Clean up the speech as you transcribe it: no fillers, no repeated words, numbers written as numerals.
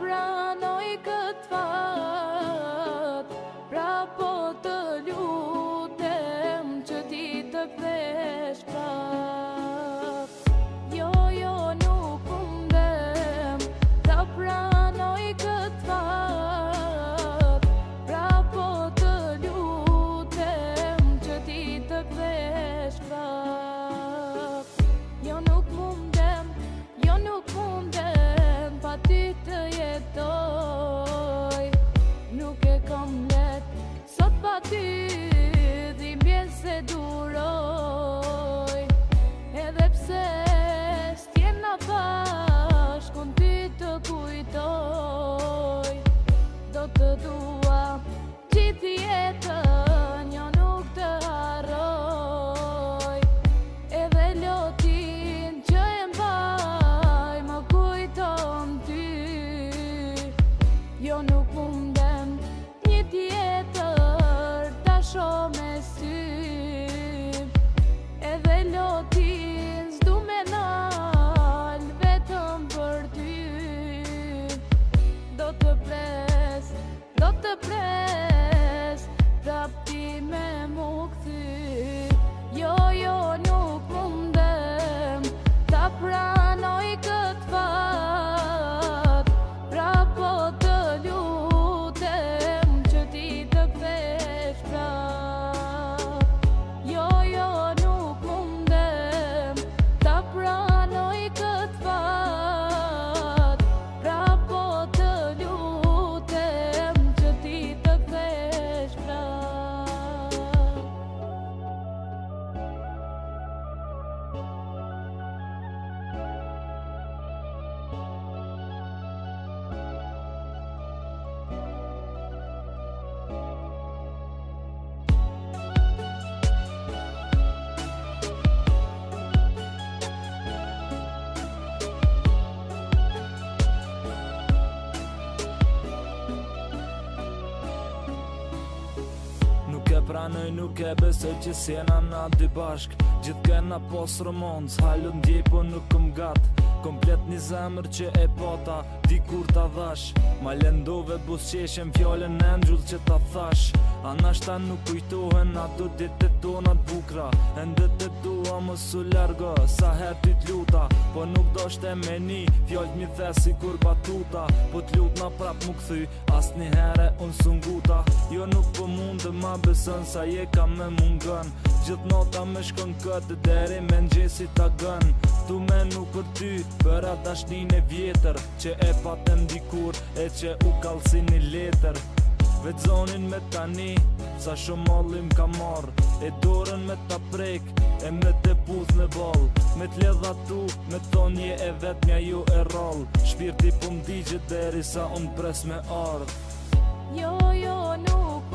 pranoj këtë fat, pra po të lutem që ti të kthesh prap. Jo, nuk mundem ta pranoj këtë fat, pra po të lutem që ti të kthesh prap. Jo nuk mundem pa ty të jetoj, nuk e kam let sot pa ty, dhimbjen se duroj, edhe pse s'tjem na bashk, unë ty të kujtoj, do të dua gjithë jetën, jo nuk të harroj, edhe lotin që e mbaj më kujton ty. Jo nuk mundem një tjetër ta shoh me sy, edhe lotin s'du me nal vetëm për ty. Do të pres prap ti me mu kthy. Jo nuk mundem ta pranoj këtë fat, pra po të lutem që ti të kthesh prap. Jo nuk mundem ta pranoj këtë fat, pra po të lutem që ti të kthesh prap. Nuk e pranoj, nuk e besoj që s'jena na dy bashk. Gjithë kena pos romanc, halë ndjej po nuk këm gat. Komplet një zemër që e pata, di kur ta dhash. Ma lendove busqeshem fjallën e nxull që ta thash. Anashta nuk kujtohen ato ditët tona t'bukra, ende të dua më su largo, sa her ty t'luta. Po nuk do shte me ni, fjallë mi the si kur batuta. Po t'lut na prap mu kthy, as një here unë sunguta. Jo nuk po mundë ma besën sa je ka me mungën. Gjithë nota me shkon këtë deri me ngjesi ta gën. Tu menu për ty, për atë dashnin e vjetër, që e patem dikur e që u kallsi një letër. Vetë zonin me tani, sa shumë mallim ka marr, e dorën me ta prek, e me te puth në ball. Me t'ledha tu, me thonje e vetmja ju e rall. Shpirti po m'digjet deri sa unë pres me ardh. Jo nuk